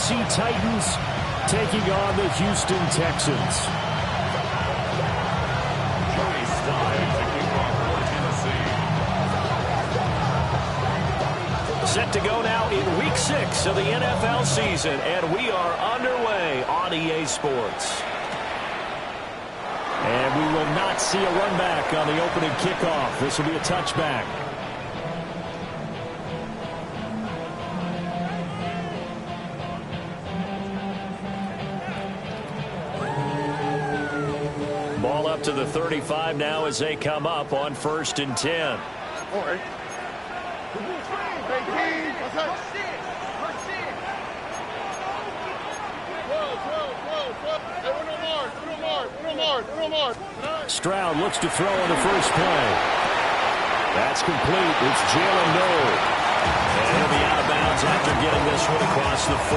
Tennessee Titans taking on the Houston Texans. Set to go now in Week 6 of the NFL season, and we are underway on EA Sports. And we will not see a run back on the opening kickoff. This will be a touchback. Ball up to the 35 now as they come up on 1st and 10. All right. Stroud looks to throw on the first play. That's complete. It's Jalen Noel. And he'll be out of bounds after getting this one across the 40.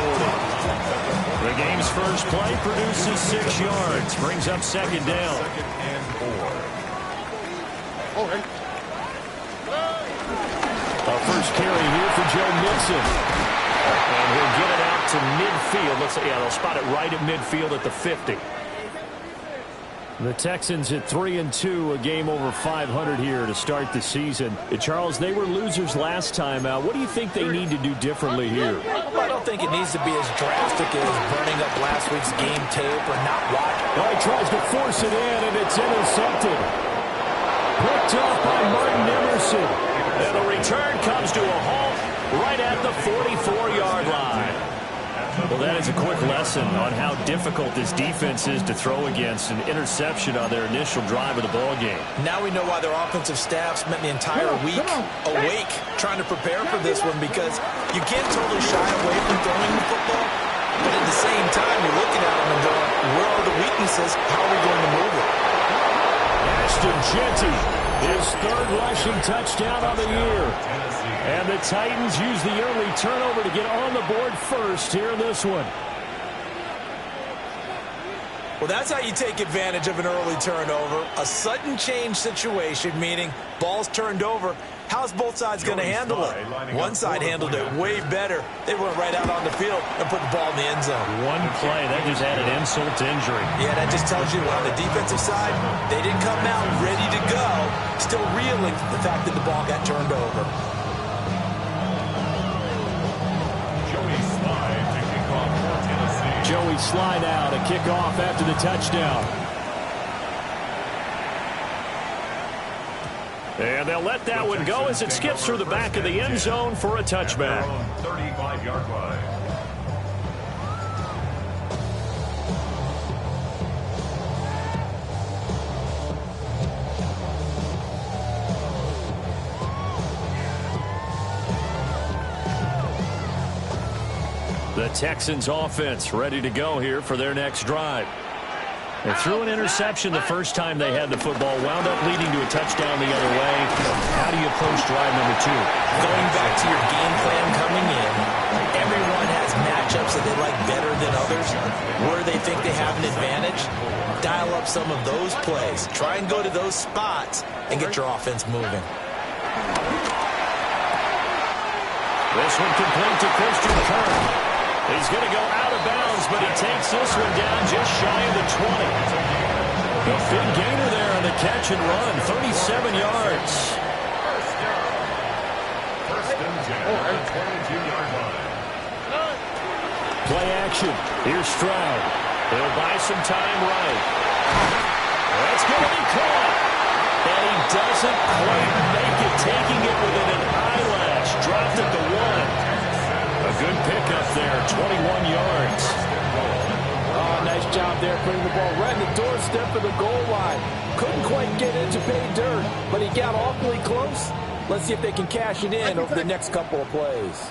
The game's first play produces 6 yards. Brings up 2nd down. 2nd and 4. All right. Our first carry here for Joe Mixon. And he'll get it out to midfield. Let's say, yeah, they'll spot it right at midfield at the 50. The Texans at 3-2, a game over 500 here to start the season. Charles, they were losers last time out. What do you think they need to do differently here? Well, I don't think it needs to be as drastic as burning up last week's game tape or not watching. Well, he tries to force it in, and it's intercepted. Picked off by Martin Emerson. And the return comes to a halt right at the 44-yard line. Well, that is a quick lesson on how difficult this defense is to throw against. An interception on their initial drive of the ball game. Now we know why their offensive staff spent the entire week awake trying to prepare for this one, because you can't totally shy away from throwing the football, but at the same time you're looking at them and going, where are the weaknesses? How are we going to move it? Ashton Jeanty, his 3rd rushing touchdown of the year. And the Titans use the early turnover to get on the board first here in this one. Well, that's how you take advantage of an early turnover. A sudden change situation, meaning ball's turned over. How's both sides going to handle it? One side handled it way better. They went right out on the field and put the ball in the end zone. One play, that just added insult to injury. Yeah, that just tells you on the defensive side, they didn't come out ready to go, still reeling from the fact that the ball got turned over. Joey Slye now to kick off after the touchdown. And they'll let that one go as it skips through the back of the end zone for a touchback. 35-yard line. The Texans offense ready to go here for their next drive. They threw an interception the first time they had the football, wound up leading to a touchdown the other way. How do you approach drive number 2? Going back to your game plan coming in, everyone has matchups that they like better than others. Where they think they have an advantage, dial up some of those plays. Try and go to those spots and get your offense moving. This one complete to Christian Kirk. He's going to go out of bounds, but he takes this one down just shy of the 20. A big gainer there on the catch and run, 37 yards. First and 10, 22-yard line. Play action. Here's Stroud. He'll buy some time right. That's going to be caught. And he doesn't quite make it, taking it within an eyelash. Dropped at the 1. A good pickup there, 21 yards. Oh, nice job there, putting the ball right in the doorstep of the goal line. Couldn't quite get it to pay dirt, but he got awfully close. Let's see if they can cash it in over the next couple of plays.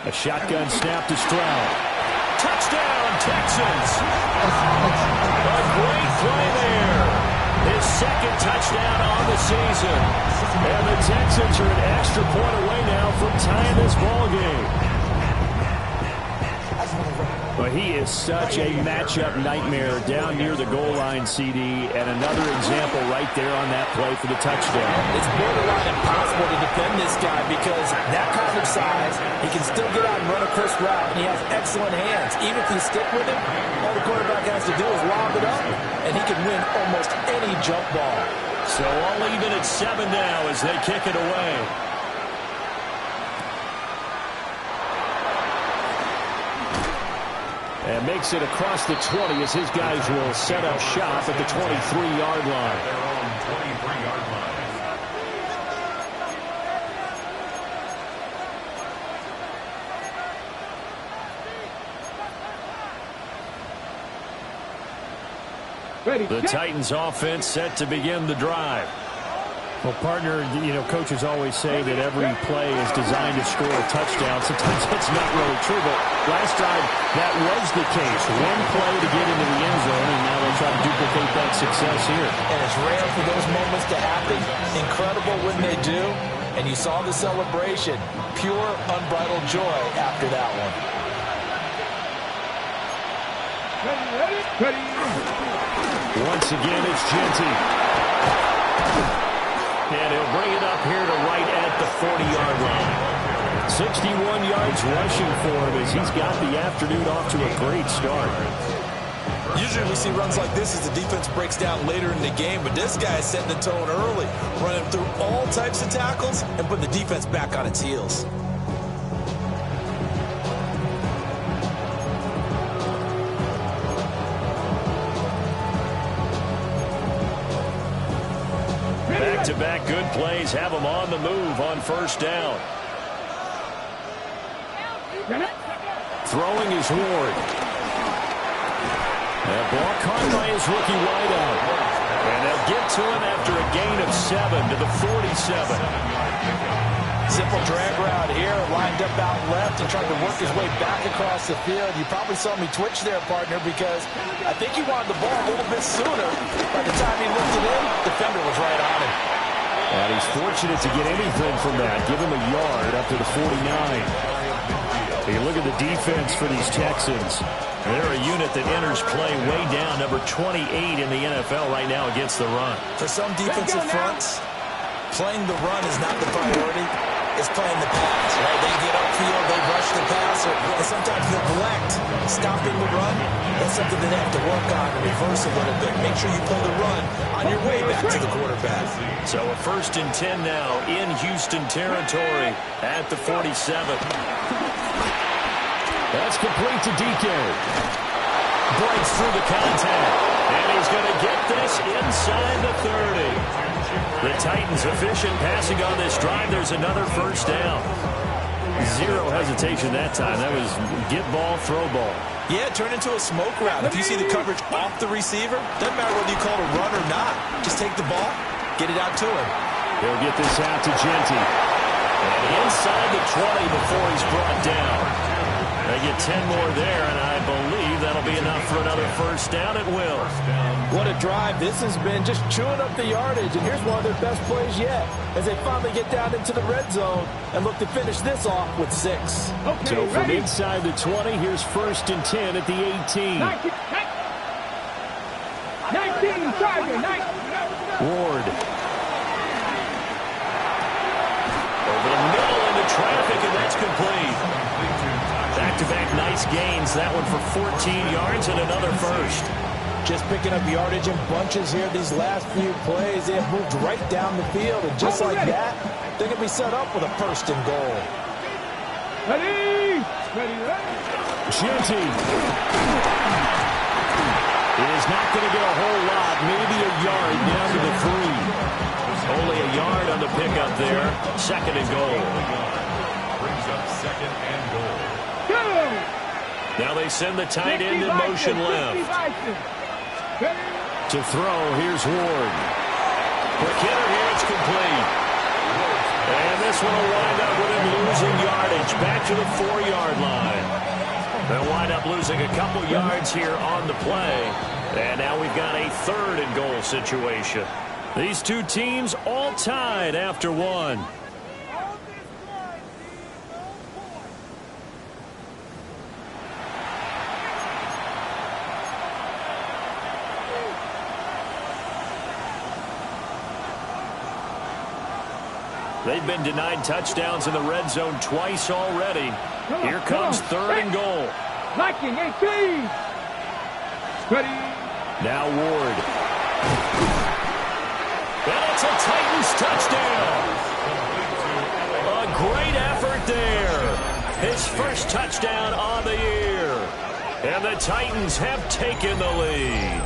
A shotgun snap to Stroud. Touchdown, Texans. A great play there. His 2nd touchdown on the season. And the Texans are an extra point away now from tying this ball game. Well, he is such a matchup nightmare down near the goal line, CD, and another example right there on that play for the touchdown. It's borderline impossible to defend this guy because that kind of size, he can still get out and run a crisp route, and he has excellent hands. Even if you stick with him, all the quarterback has to do is lob it up, and he can win almost any jump ball. So all even at 7 now as they kick it away. And makes it across the 20 as his guys will set up shop at the 23-yard line. Their own 23-yard line. The Titans offense set to begin the drive. Well, partner, coaches always say that every play is designed to score a touchdown. Sometimes that's not really true, but last time that was the case. One play to get into the end zone, and now they'll try to duplicate that success here. And it's rare for those moments to happen. Incredible when they do. And you saw the celebration. Pure, unbridled joy after that one. Once again, it's Genty. And he'll bring it up here to right at the 40-yard line. 61 yards rushing for him as he's got the afternoon off to a great start. Usually we see runs like this as the defense breaks down later in the game, but this guy is setting the tone early, running through all types of tackles and putting the defense back on its heels. Back-to-back good plays have him on the move on first down. Throwing is Ward. That ball caught by his rookie wideout. And they'll get to him after a gain of 7 to the 47. Simple drag route here, lined up out left and trying to work his way back across the field. You probably saw me twitch there, partner, because I think he wanted the ball a little bit sooner. By the time he looked it in, the defender was right on him. And he's fortunate to get anything from that. Give him a yard up to the 49. You look at the defense for these Texans. They're a unit that enters play way down, number 28 in the NFL right now against the run. For some defensive fronts, playing the run is not the priority. It's playing the pass, right? They get upfield, they rush the passer, and sometimes neglect stopping the run. That's something that they have to work on and reverse a little bit. Make sure you play the run on your way back to the quarterback. So a 1st and 10 now in Houston territory at the 47. That's complete to DK. Breaks through the contact. And he's going to get this inside the 30. The Titans efficient passing on this drive. There's another first down. Zero hesitation that time. That was get ball, throw ball. Yeah, turn into a smoke route. If you see the coverage off the receiver, doesn't matter whether you call it a run or not. Just take the ball, get it out to him. He'll get this out to Genty. And inside the 20 before he's brought down. They get 10 more there, and I believe that'll be enough for another first down. It will. What a drive. This has been just chewing up the yardage, and here's one of their best plays yet as they finally get down into the red zone and look to finish this off with 6. Okay, so from ready? inside the 20, here's 1st and 10 at the 18. 19, target, 19. Ward. Over the middle into traffic, and that's complete. Back-to-back nice gains. That one for 14 yards and another first. Just picking up yardage in bunches here these last few plays. They have moved right down the field, and just like that, they're going to be set up with a 1st and goal. Ready? Ready, ready. Genty is not going to get a whole lot, maybe a yard down to the 3. Only a yard on the pickup there. 2nd and goal. Brings up 2nd and goal. Now they send the tight end in motion left. To throw, here's Ward. Quick hitter here, it's complete. And this one will wind up with him losing yardage. Back to the 4-yard line. They'll wind up losing a couple yards here on the play. And now we've got a 3rd and goal situation. These two teams all tied after 1. They've been denied touchdowns in the red zone twice already. Here comes 3rd and goal. Blocking 18. Ready. Now Ward. And it's a Titans touchdown. A great effort there. His first touchdown on the year. And the Titans have taken the lead.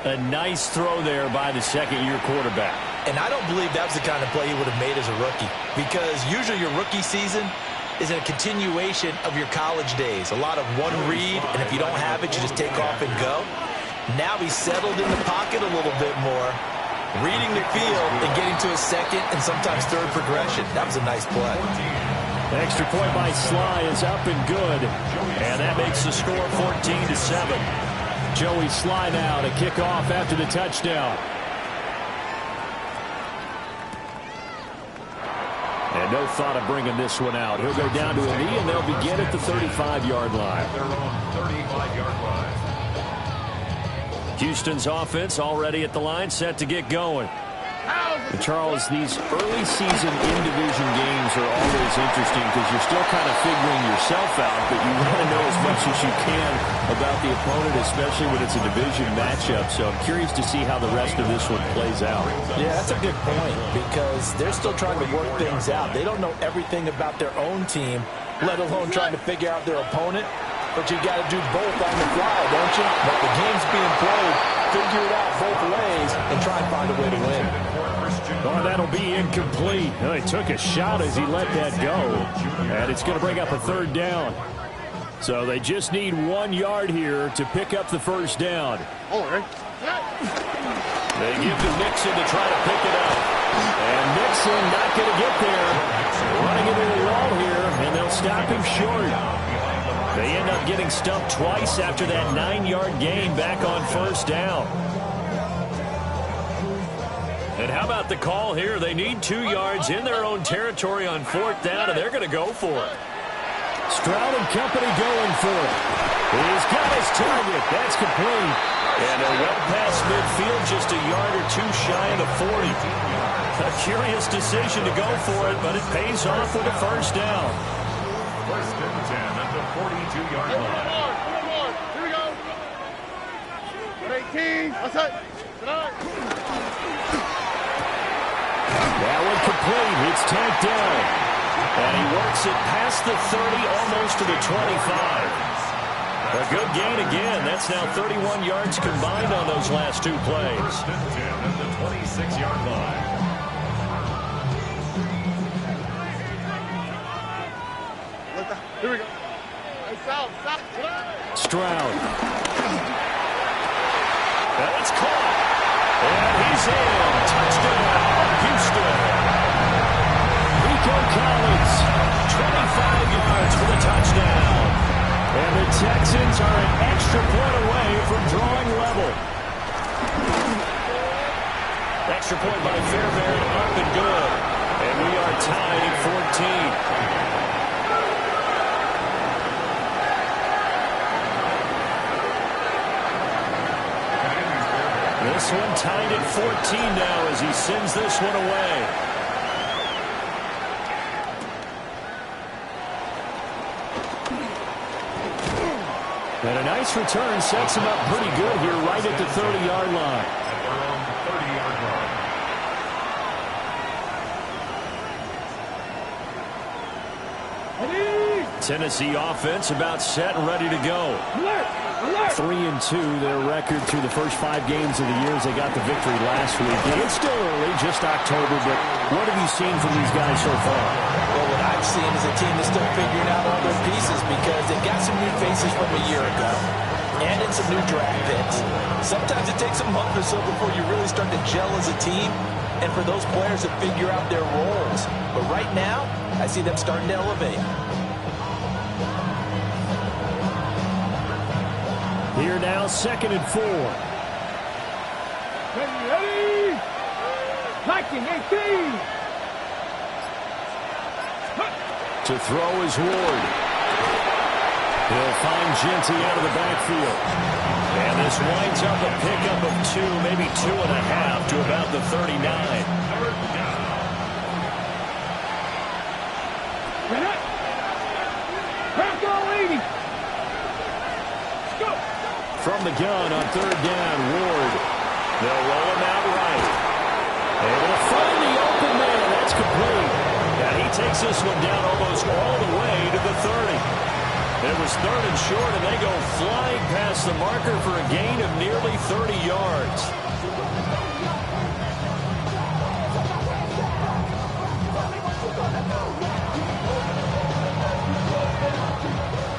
A nice throw there by the second-year quarterback. And I don't believe that was the kind of play he would have made as a rookie, because usually your rookie season is a continuation of your college days. A lot of one read, and if you don't have it, you just take off and go. Now he's settled in the pocket a little bit more, reading the field and getting to a second and sometimes third progression. That was a nice play. Extra point by Sly is up and good, and that makes the score 14-7. Joey Sly now to kick off after the touchdown. And no thought of bringing this one out. He'll go down to a knee, and they'll begin at the 35-yard line. Their own 35-yard line. Houston's offense already at the line, set to get going. And Charles, these early season in-division games are always interesting because you're still kind of figuring yourself out, but you want to know as much as you can about the opponent, especially when it's a division matchup. So I'm curious to see how the rest of this one plays out. Yeah, that's a good point because they're still trying to work things out. They don't know everything about their own team, let alone trying to figure out their opponent. But you got to do both on the fly, don't you? But the game's being played, figure it out both ways, and try and find a way to win. Oh, that'll be incomplete. Oh, he took a shot as he let that go. And it's going to bring up a 3rd down. So they just need 1 yard here to pick up the first down. They give to Nixon to try to pick it up. And Nixon not going to get there. Running into the wall here, and they'll stop him short. They end up getting stumped twice after that 9-yard gain back on first down. And how about the call here? They need 2 yards in their own territory on 4th down, and they're going to go for it. Stroud and company going for it. He's got his target. That's complete. And a well past midfield, just a yard or two shy of the 40. A curious decision to go for it, but it pays off with a first down. 1st and 10 at the 42-yard line. Here we go. 18. What's that? That one complete. It's tanked down. And he works it past the 30, almost to the 25. A good gain again. That's now 31 yards combined on those last 2 plays. 1st and 10 at the 26-yard line. Here we go. Stroud. And it's caught. And he's in. Touchdown, Houston. Rico Collins, 25 yards for the touchdown. And the Texans are an extra point away from drawing level. Extra point by Fairbairn, up and good. And we are tied at 14. This one tied at 14 now as he sends this one away. And a nice return sets him up pretty good here right at the 30-yard line. At their own 30-yard line. Tennessee offense about set and ready to go. 3-2 their record through the first 5 games of the year as they got the victory last week. And it's still early, just October, but what have you seen from these guys so far? Well, what I've seen is a team that's still figuring out all their pieces because they've got some new faces from a year ago and in some new draft picks. Sometimes it takes a month or so before you really start to gel as a team and for those players to figure out their roles. But right now, I see them starting to elevate. Here now, 2nd and 4. Ready. Blocking 18. To throw is Ward. He'll find Genty out of the backfield. And this winds up a pickup of 2, maybe 2.5 to about the 39. From the gun on 3rd down, Ward. They'll roll him out right. Able to find the open man. That's complete. And he takes this one down almost all the way to the 30. It was 3rd and short, and they go flying past the marker for a gain of nearly 30 yards.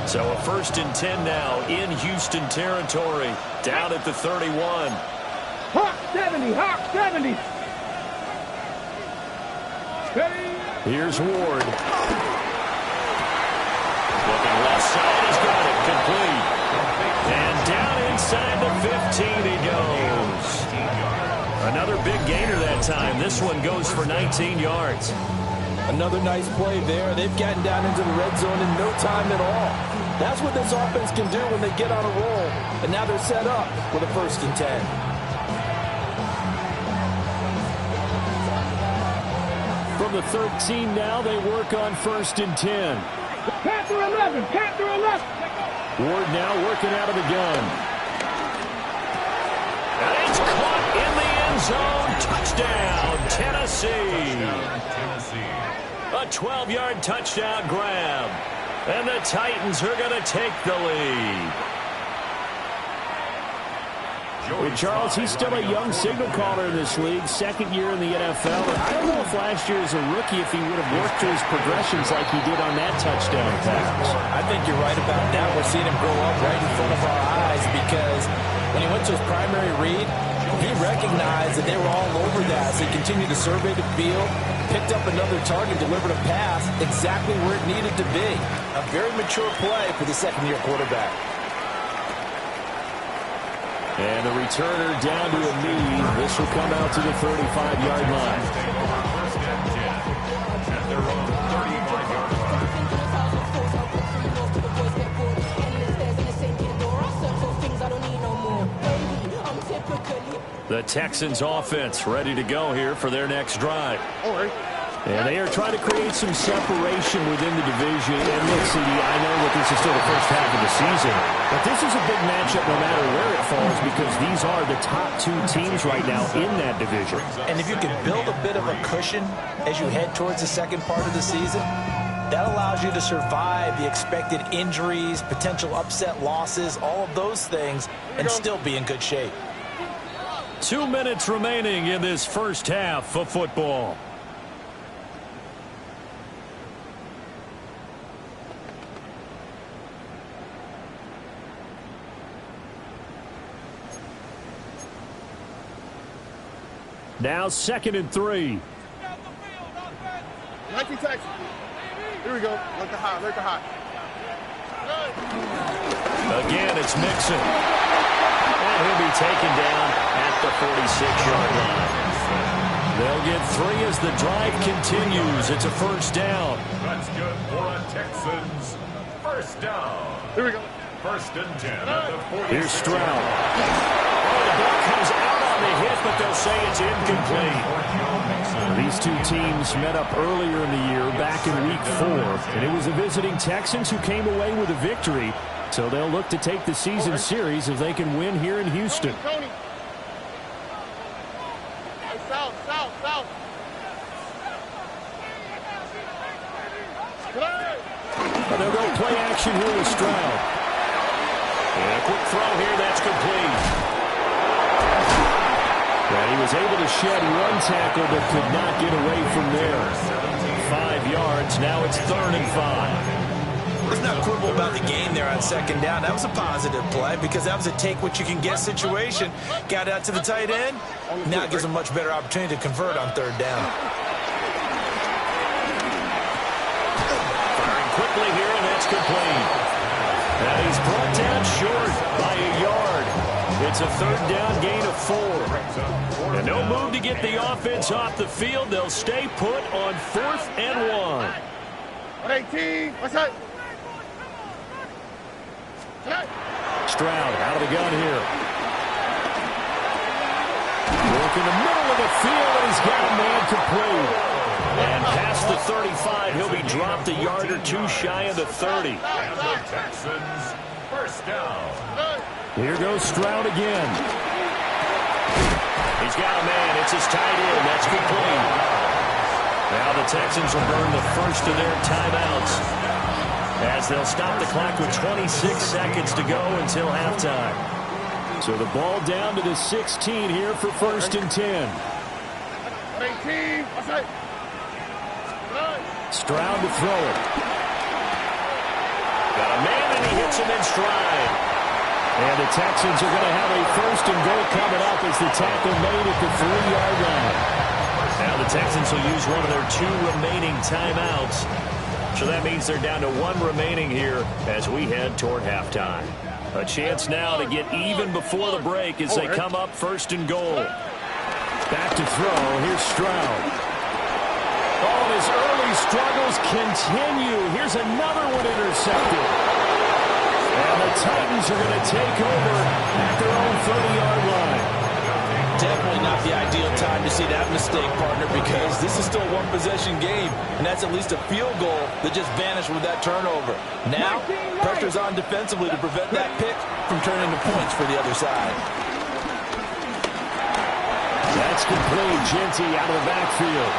So a 1st and 10 now in Houston territory, down at the 31. Hawk 70, Hawk 70. Here's Ward. Looking left side, he's got it complete. And down inside the 15 he goes. Another big gainer that time. This one goes for 19 yards. Another nice play there. They've gotten down into the red zone in no time at all. That's what this offense can do when they get on a roll. And now they're set up with a 1st and 10. From the 13 now, they work on 1st and 10. Panther 11, Panther 11. Ward now working out of the gun. And it's caught in the end zone. Touchdown, Tennessee. A 12-yard touchdown grab. And the Titans are going to take the lead. Well, Charles, he's still a young signal caller in this league, 2nd year in the NFL. I don't know if last year as a rookie if he would have worked through his progressions like he did on that touchdown pass. I think you're right about that. We're seeing him grow up right in front of our eyes because when he went to his primary read, he recognized that they were all over that. So he continued to survey the field, picked up another target, delivered a pass exactly where it needed to be. A very mature play for the 2nd-year quarterback. And the returner down to a knee. This will come out to the 35-yard line. 1st and 10 at their own 35-yard line. The Texans offense ready to go here for their next drive. All right. And they are trying to create some separation within the division. And look, CD, I know that this is still the first half of the season, but this is a big matchup no matter where it falls because these are the top 2 teams right now in that division. And if you can build a bit of a cushion as you head towards the second part of the season, that allows you to survive the expected injuries, potential upset losses, all of those things, and still be in good shape. 2 minutes remaining in this first half of football. Now 2nd and 3. 19 Texans. Here we go. Let the hot. Again, it's Mixon. And he'll be taken down at the 46-yard line. They'll get 3 as the drive continues. It's a 1st down. That's good for a Texans 1st down. Here we go. 1st and 10 at the 46. Here's Stroud. Oh, the ball comes out on the hit, but they'll say it's incomplete. These 2 teams met up earlier in the year, back in Week 4, and it was the visiting Texans who came away with a victory. So they'll look to take the season series if they can win here in Houston. Tony. South. They'll go play action here with Stroud. And a quick throw here, that's complete. And he was able to shed 1 tackle but could not get away from there. 5 yards, now it's 3rd and 5. Let's not quibble about the gain there on 2nd down. That was a positive play because that was a take-what-you-can-get situation. Got out to the tight end. Now it gives them a much better opportunity to convert on 3rd down. Firing quickly here, and that's complete. And he's brought down short by a yard. It's a 3rd down gain of 4. And no move to get the offense off the field. They'll stay put on 4th and 1. 118. What's that? Stroud out of the gun here. Work in the middle of the field, and he's got a man complete. And past the 35, he'll be dropped a yard or two shy of the 30. And the Texans, first down. Here goes Stroud again. He's got a man. It's his tight end. That's complete. Now the Texans will burn the first of their timeouts as they'll stop the clock with 26 seconds to go until halftime. So the ball down to the 16 here for 1st and 10. Stroud to throw it. Got a man, and he hits him in stride. And the Texans are going to have a 1st and goal coming up as the tackle made at the 3-yard line. Now the Texans will use one of their 2 remaining timeouts. So that means they're down to 1 remaining here as we head toward halftime. A chance now to get even before the break as they come up 1st and goal. Back to throw. Here's Stroud. Oh, and his early struggles continue. Here's another one intercepted. And the Titans are going to take over at their own 30-yard line. Definitely not the ideal time to see that mistake, partner, because this is still a one-possession game, and that's at least a field goal that just vanished with that turnover. Now, pressure's on defensively to prevent that pick from turning into points for the other side. That's complete. Genty out of the backfield.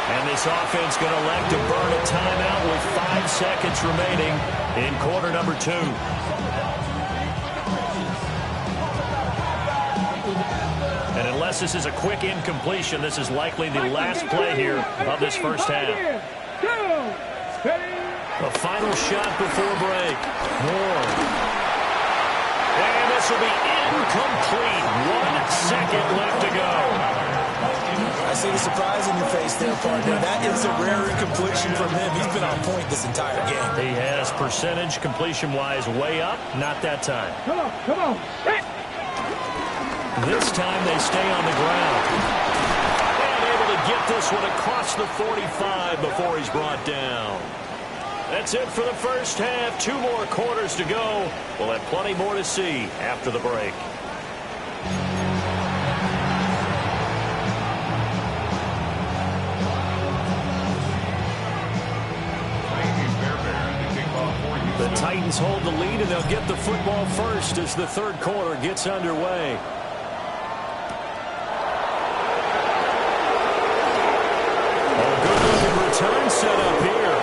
And this offense going to elect to burn a timeout with 5 seconds remaining in quarter number 2. And unless this is a quick incompletion, this is likely the last play here of this first half. A final shot before break. Moore. And this will be incomplete. 1 second left to go. I see the surprise in your face there, partner. That is a rare incompletion from him. He's been on point this entire game. He has percentage completion-wise way up. Not that time. Come on, come on. This time they stay on the ground. And able to get this one across the 45 before he's brought down. That's it for the first half. 2 more quarters to go. We'll have plenty more to see after the break. The Titans hold the lead, and they'll get the football first as the 3rd quarter gets underway. Return set up here.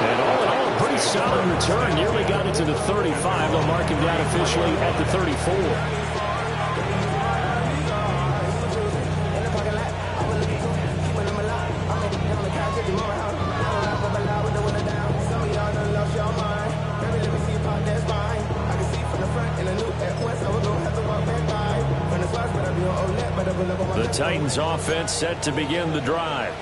And all in all, a pretty solid return. Nearly got it to the 35. They'll mark him down officially at the 34. The Titans offense set to begin the drive.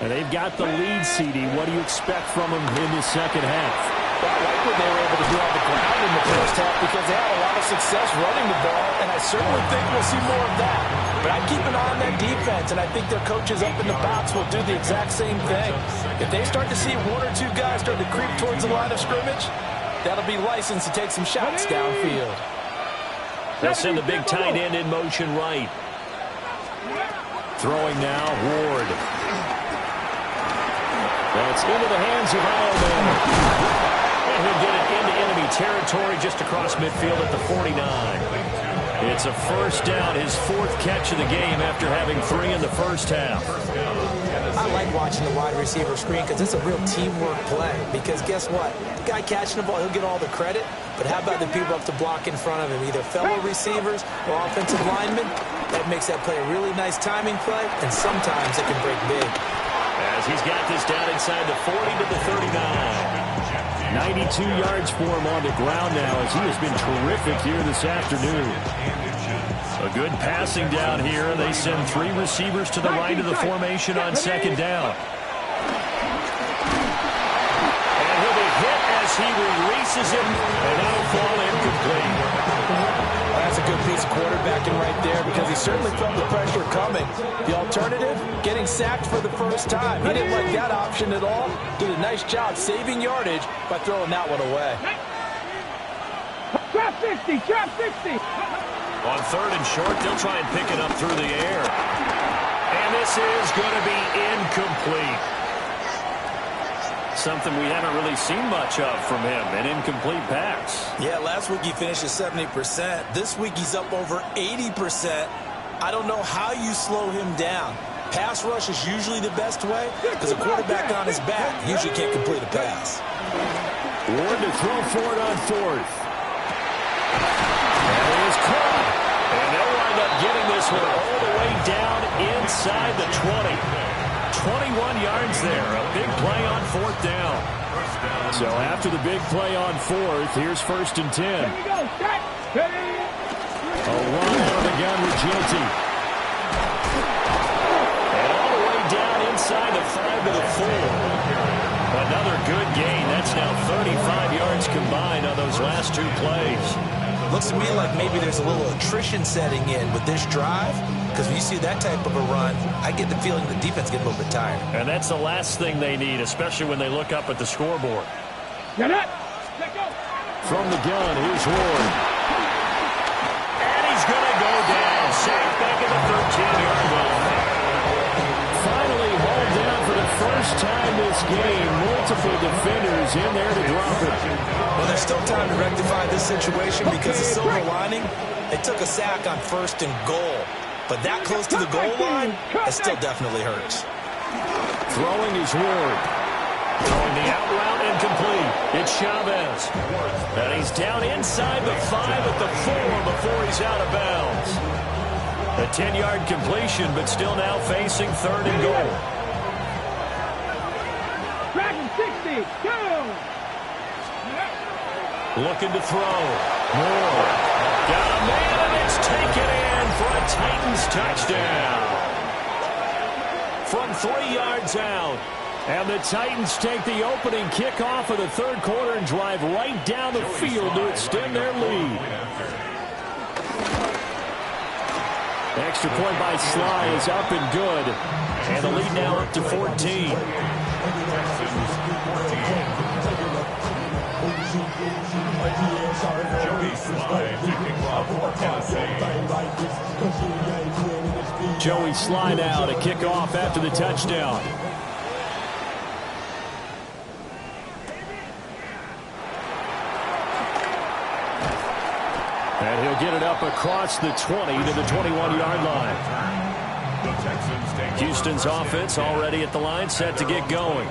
And they've got the lead, CD. What do you expect from them in the second half? Well, I like what they were able to do on the ground in the first half because they had a lot of success running the ball, and I certainly think we'll see more of that. But I keep an eye on that defense, and I think their coaches up in the box will do the exact same thing. If they start to see 1 or 2 guys start to creep towards the line of scrimmage, that'll be licensed to take some shots downfield. They'll send the big tight end in motion right. Throwing now, Ward. That's into the hands of Ironman. And he'll get it into enemy territory just across midfield at the 49. It's a first down, his 4th catch of the game after having 3 in the first half. I like watching the wide receiver screen because it's a real teamwork play. Because guess what? The guy catching the ball, he'll get all the credit. But how about the people up to block in front of him, either fellow receivers or offensive linemen? That makes that play a really nice timing play, and sometimes it can break big. As he's got this down inside the 40 to the 39. 92 yards for him on the ground now as he has been terrific here this afternoon. A good passing down here. They send 3 receivers to the right of the formation on 2nd down. And he'll be hit as he releases him, and that'll fall incomplete. That's a good piece of quarterbacking right there because he certainly felt the pressure coming. The alternative, getting sacked for the first time. He didn't like that option at all. Did a nice job saving yardage by throwing that one away. Trap 60, trap 60. On third and short, they'll try and pick it up through the air. And this is going to be incomplete. Something we haven't really seen much of from him, an incomplete pass. Yeah, last week he finished at 70%. This week he's up over 80%. I don't know how you slow him down. Pass rush is usually the best way because a quarterback on his back usually can't complete a pass. Ward to throw for it on fourth. And he is caught. And they'll wind up getting this one all the way down inside the 20. 21 yards there. A big play on fourth down. So after the big play on fourth, here's first and 10. Here we go. Set. Ready. A run out of the gun with Genty. And all the way down inside the 5 to the 4. Another good gain. That's now 35 yards combined on those last two plays. Looks to me like maybe there's a little attrition setting in with this drive, because when you see that type of a run, I get the feeling the defense gets a little bit tired. And that's the last thing they need, especially when they look up at the scoreboard. Get up. Let go. From the gun, here's Ward. And he's going to go down. Safe back at the 13-yard line. Finally hauled down for the first time this game. Multiple defenders in there to drop it. Well, there's still time to rectify this situation because the silver lining, they took a sack on first and goal. But that close to the goal line, it still definitely hurts. Throwing is Ward. Throwing the out route incomplete. It's Chavez. And he's down inside the 5 at the 4 before he's out of bounds. A 10-yard completion, but still now facing third and goal. Dragon 60. Go. Looking to throw. Moore. Got a man, and it's taken in for a Titans touchdown. From 3 yards out. And the Titans take the opening kickoff of the third quarter and drive right down the field to extend their lead. Extra point by Sly is up and good. And the lead now up to 14. Joey Sly now to kick off after the touchdown. And he'll get it up across the 20 to the 21-yard line. Houston's offense already at the line, set to get going.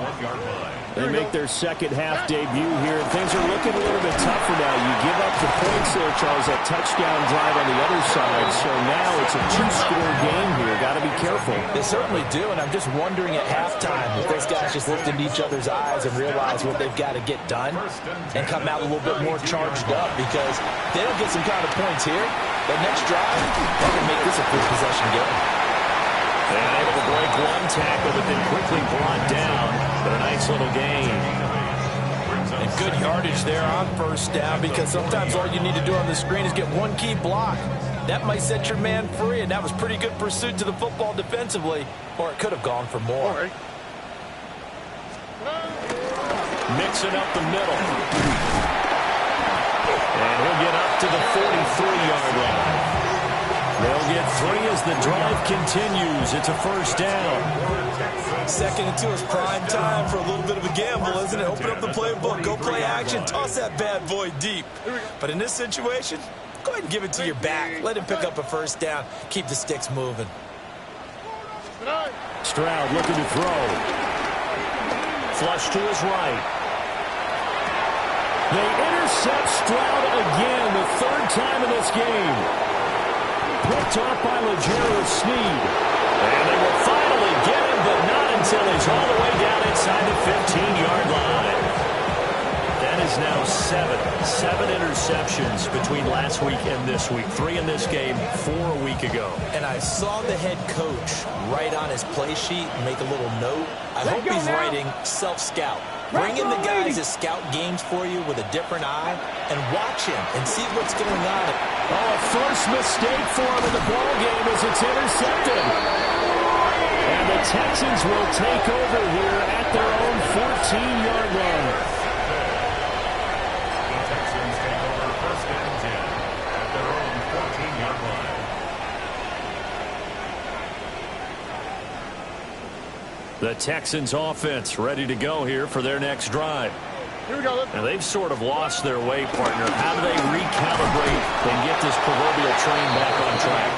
They make their second half debut here. Things are looking a little bit tougher now. You give up the points there, Charles, that touchdown drive on the other side. So now it's a two-score game here. Got to be careful. They certainly do, and I'm just wondering at halftime if those guys just looked into each other's eyes and realize what they've got to get done and come out a little bit more charged up, because they don't get some kind of points here. The next drive, they can make this a full-possession game. And able to break one tackle, but then quickly brought down. But a nice little gain. And good yardage there on first down, because sometimes all you need to do on the screen is get one key block. That might set your man free, and that was pretty good pursuit to the football defensively, or it could have gone for more. Mixing up the middle. And he'll get up to the 43-yard line. They'll get 3 as the drive continues. It's a first down. Second and 2 is prime time for a little bit of a gamble, isn't it? Open up the playbook, go play action, toss that bad boy deep. But in this situation, go ahead and give it to your back. Let him pick up a first down. Keep the sticks moving. Stroud looking to throw. Flush to his right. They intercept Stroud again, the third time in this game. Picked off by Legero Sneed. And they will finally get him, but not until he's all the way down inside the 15-yard line. That is now 7 interceptions between last week and this week. 3 in this game, 4 a week ago. And I saw the head coach write on his play sheet, make a little note. I hope he's writing self-scout. Bring in the guys that scout games for you with a different eye and watch him and see what's going on. Oh, a first mistake for him in the ball game as it's intercepted. And the Texans will take over here at their own 14-yard line. The Texans take over first and The Texans offense ready to go here for their next drive. Here we go. Now, they've sort of lost their way, partner. How do they recalibrate and get this proverbial train back on track?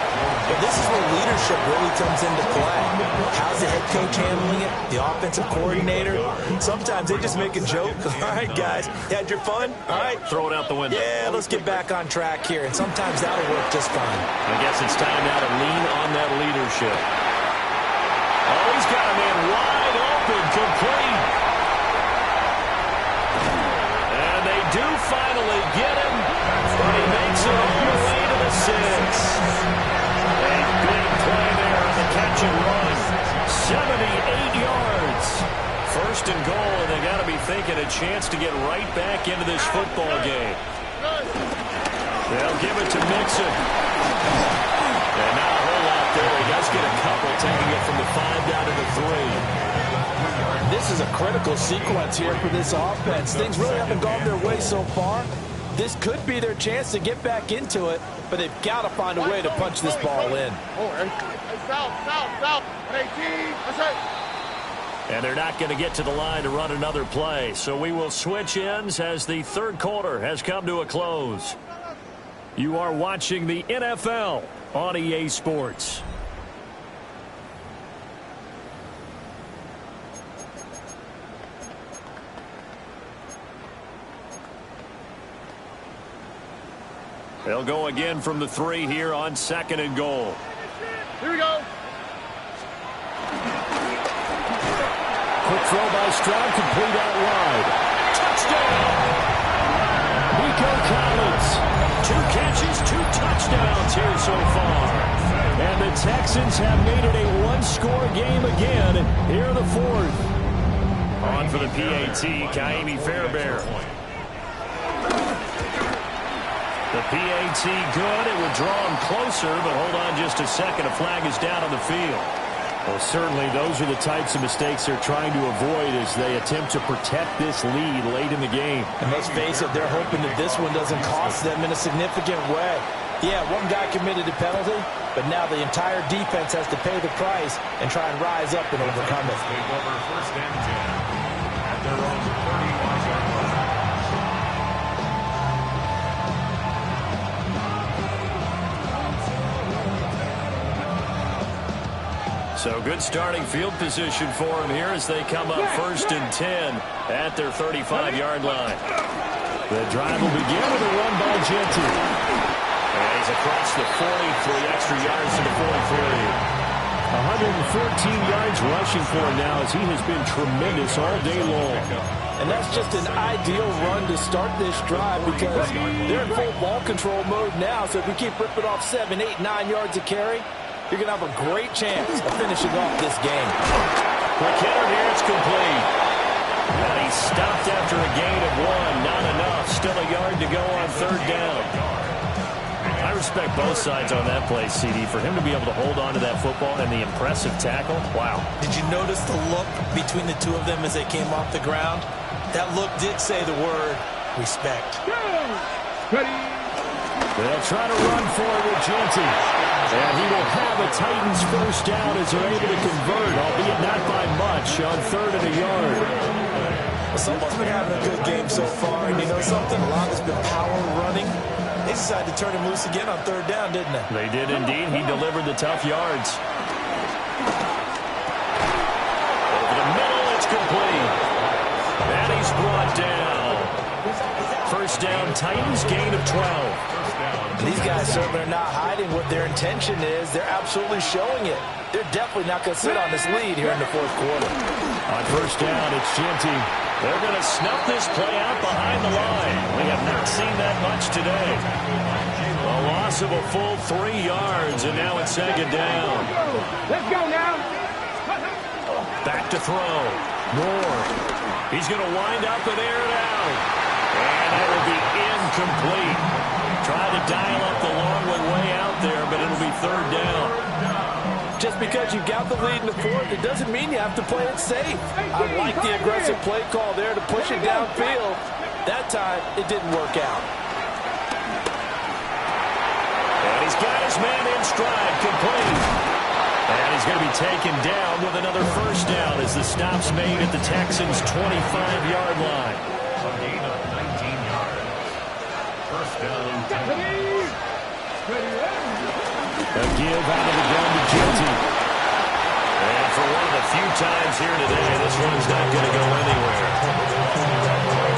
Well, this is where leadership really comes into play. How's the head coach handling it? The offensive coordinator? Sometimes they just make a joke. All right, guys, you had your fun? All right. Throw it out the window. Yeah, let's get back on track here. And sometimes that'll work just fine. I guess it's time now to lean on that leadership. Oh, he's got a man wide open, complete. And they do finally get him, but he makes it all the way to the 6. A big play there on the catch and run. 78 yards. First and goal, and they got to be thinking a chance to get right back into this football game. They'll give it to Mixon. And not a whole lot there. He does get a couple, taking it from the 5 down to the 3. This is a critical sequence here for this offense. Things really haven't gone their way so far. This could be their chance to get back into it, but they've got to find a way to punch this ball in. South. 18. That's it. And they're not going to get to the line to run another play. So we will switch ends as the third quarter has come to a close. You are watching the NFL on EA Sports. They'll go again from the 3 here on 2nd and goal. Here we go. Quick throw by Stroud, complete out wide. Touchdown! Nico Collins. 2 catches, 2 touchdowns here so far. And the Texans have made it a one-score game again here in the 4th. On for the PAT, Kaimi Fairbairn. The PAT good. It would draw him closer, but hold on just a second. A flag is down on the field. Well, certainly those are the types of mistakes they're trying to avoid as they attempt to protect this lead late in the game. And let's face it, they're hoping that this one doesn't cost them in a significant way. Yeah, one guy committed a penalty, but now the entire defense has to pay the price and try and rise up and overcome it. Take over 1st and 10 at their own 31-yard line. So good starting field position for him here as they come up 1st and 10 at their 35-yard line. The drive will begin with a run by Genty. And he's across the 40, 3 extra yards to the 43. 114 yards rushing for him now as he has been tremendous all day long. And that's just an ideal run to start this drive because they're in full ball control mode now. So if we keep ripping off 7, 8, 9 yards a carry, you're going to have a great chance of finishing off this game. Quick hitter here, it's complete. And he stopped after a gain of 1. Not enough. Still a yard to go on 3rd down. I respect both sides on that play, CD. For him to be able to hold on to that football and the impressive tackle, wow. Did you notice the look between the two of them as they came off the ground? That look did say the word respect. Ready. They'll try to run for it with Genty. And he will have a Titans first down as they're able to convert, albeit not by much, on 3rd and a yard. Well, someone's been having a good game so far, and you know something? A lot has been power running. They decided to turn him loose again on 3rd down, didn't they? They did indeed. He delivered the tough yards. Over the middle, it's complete. And he's brought down. First down, Titans, gain of 12. These guys certainly are not hiding what their intention is. They're absolutely showing it. They're definitely not going to sit on this lead here in the 4th quarter. On first down, it's Genty. They're going to snuff this play out behind the line. We have not seen that much today. A loss of a full 3 yards, and now it's 2nd down. Let's go now. Back to throw. Moore. He's going to wind up and air it out. And it will be incomplete. Try to dial up the long one way out there, but it'll be 3rd down. Just because you got the lead in the 4th, it doesn't mean you have to play it safe. I like the aggressive play call there to push it downfield. That time, it didn't work out. And he's got his man in stride, complete. And he's going to be taken down with another first down as the stop's made at the Texans' 25-yard line. A gain of 19 yards. First down. A give out of the gun to Genty. And for one of the few times here today, this one's not going to go anywhere.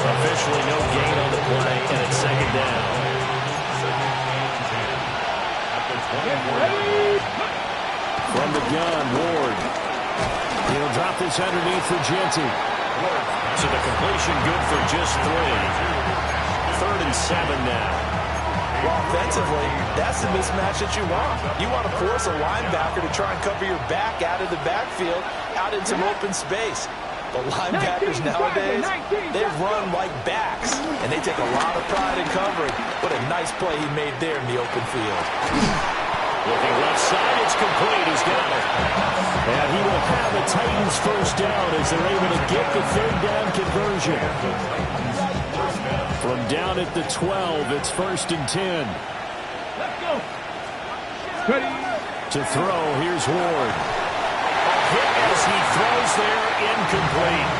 Officially no gain on the play, and it's second down. From the gun, Ward. He'll drop this underneath for Genty. So the completion good for just 3. 3rd and 7 now. Well, offensively, that's the mismatch that you want. You want to force a linebacker to try and cover your back out of the backfield, out in some open space. The linebackers nowadays, they run like backs, and they take a lot of pride in covering. What a nice play he made there in the open field. Looking left side, it's complete. He's got it. And he will have the Titans first down as they're able to get the 3rd down conversion. From down at the 12, it's 1st and 10. Let's go. Ready. To throw, here's Ward. A hit as he throws there, incomplete.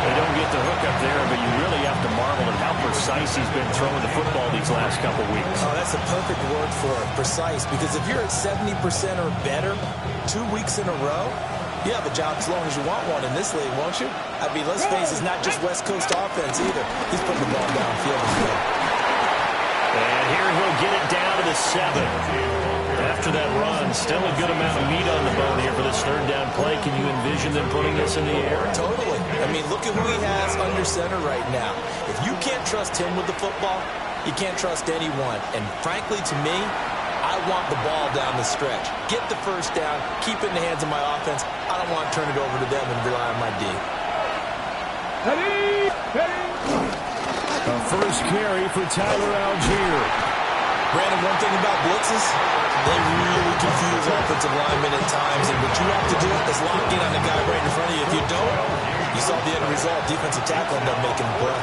They don't get the hook up there, but you really have to marvel at how precise he's been throwing the football these last couple weeks. Oh, that's a perfect word for it, precise, because if you're at 70% or better 2 weeks in a row, you have a job as long as you want one in this league, won't you? I mean, let's face it, it's not just West Coast offense either. He's putting the ball downfield as well. And here he'll get it down to the 7. After that run, still a good amount of meat on the bone here for this 3rd down play. Can you envision them putting this in the air? Totally. I mean, look at who he has under center right now. If you can't trust him with the football, you can't trust anyone. And frankly, to me, I want the ball down the stretch. Get the first down, keep it in the hands of my offense. I don't want to turn it over to them and rely on my D. A first carry for Tyler Algier. Brandon, one thing about blitzes, they really confuse offensive linemen at times, and what you have to do is lock in on the guy right in front of you. If you don't, you saw the end result. Defensive tackle ended up making the play.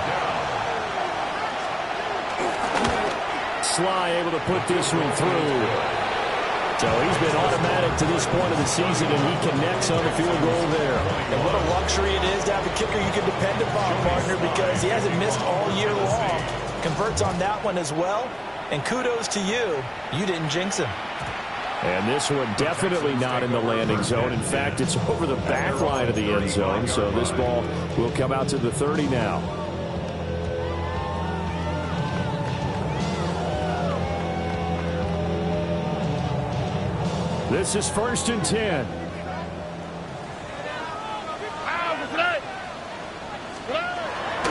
Sly able to put this one through. So he's been automatic to this point of the season, and he connects on the field goal there. And what a luxury it is to have a kicker you can depend upon, partner, because he hasn't missed all year long. Converts on that one as well. And kudos to you. You didn't jinx him. And this one definitely not in the landing zone. In fact, it's over the back line of the end zone. So this ball will come out to the 30 now. This is 1st and 10.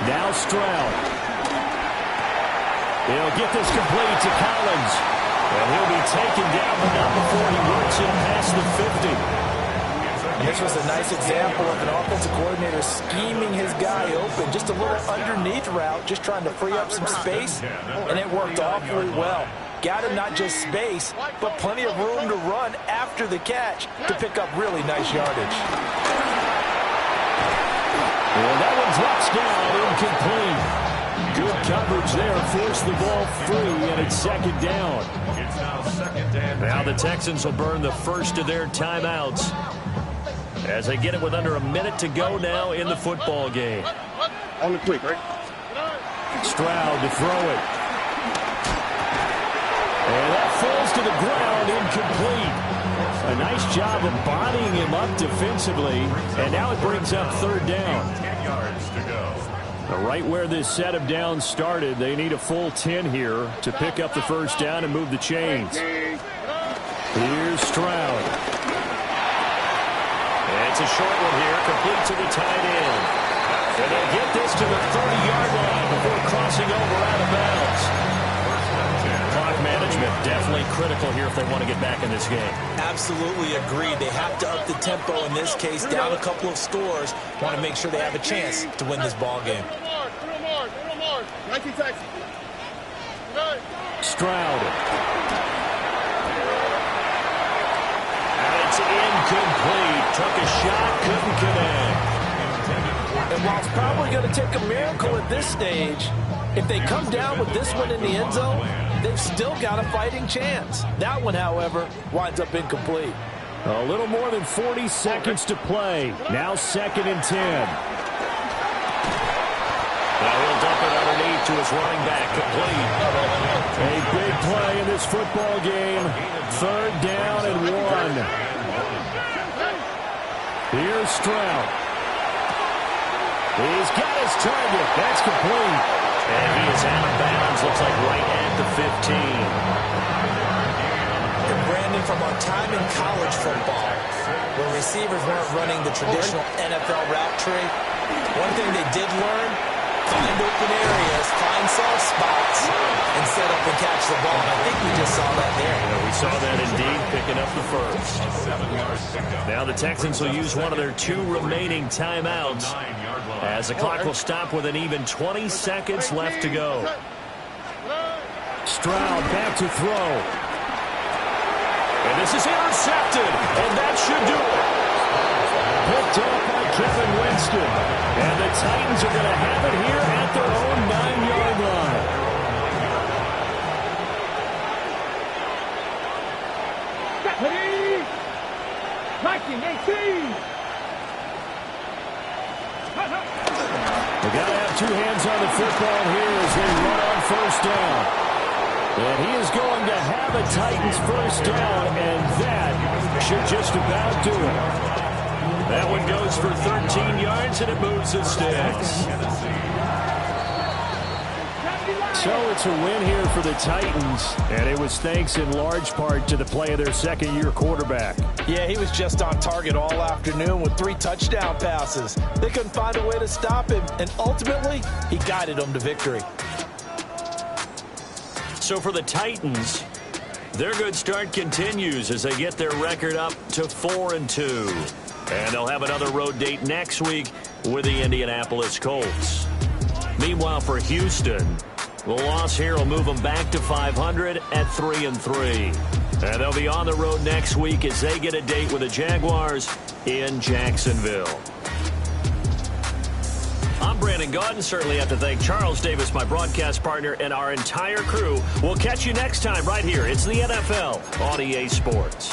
Now Stroud. He'll get this complete to Collins. And he'll be taken down, but not before he works it past the 50. And this was a nice example of an offensive coordinator scheming his guy open. Just a little underneath route, just trying to free up some space. And it worked awfully well. Got him not just space, but plenty of room to run after the catch to pick up really nice yardage. Well, that one drops down, incomplete. Good coverage there, forced the ball free, and it's 2nd down. It's now 2nd and 10. Now the Texans will burn the first of their timeouts as they get it with under a minute to go now in the football game. On the quick, right? Stroud to throw it. And that falls to the ground, incomplete. A nice job of bodying him up defensively, and now it brings up 3rd down. 10 yards to go. Right where this set of downs started, they need a full 10 here to pick up the first down and move the chains. Here's Stroud. And it's a short one here, complete to the tight end. And they'll get this to the 30-yard line before crossing over out of bounds. Clock management definitely critical here if they want to get back in this game. Absolutely agreed. They have to up the tempo in this case, down a couple of scores. Want to make sure they have a chance to win this ball game. Stroud. And it's incomplete. Took a shot, couldn't connect. And while it's probably going to take a miracle at this stage, if they come down with this one in the end zone, they've still got a fighting chance. That one, however, winds up incomplete. A little more than 40 seconds to play. Now 2nd and 10. Now he'll dump it underneath to his running back, complete. A big play in this football game. 3rd down and 1. Here's Stroud. He's got his target. That's complete. And he is out of bounds. Looks like right at the 15. And Brandon, from our time in college football, where receivers weren't running the traditional NFL route tree, one thing they did learn: find open areas, find soft spots, and set up and catch the ball. And I think we just saw that there. Yeah, we saw that indeed, picking up the first. Now the Texans will use one of their 2 remaining timeouts, as the clock will stop with an even 20 seconds left to go. Stroud back to throw. And this is intercepted, and that should do it. Picked up by Kevin Winston. And the Titans are going to have it here at their own 9-yard line. Ready? Marking 18. They got to have 2 hands on the football here as they run on 1st down. And he is going to have a Titans 1st down, and that should just about do it. That one goes for 13 yards, and it moves the sticks. So it's a win here for the Titans, and it was thanks in large part to the play of their 2nd-year quarterback. Yeah, he was just on target all afternoon with 3 touchdown passes. They couldn't find a way to stop him, and ultimately, he guided them to victory. So for the Titans, their good start continues as they get their record up to 4-2. And they'll have another road date next week with the Indianapolis Colts. Meanwhile, for Houston, the loss here will move them back to 500 at 3-3. And they'll be on the road next week as they get a date with the Jaguars in Jacksonville. I'm Brandon Gaudin. Certainly have to thank Charles Davis, my broadcast partner, and our entire crew. We'll catch you next time right here. It's the NFL on EA Sports.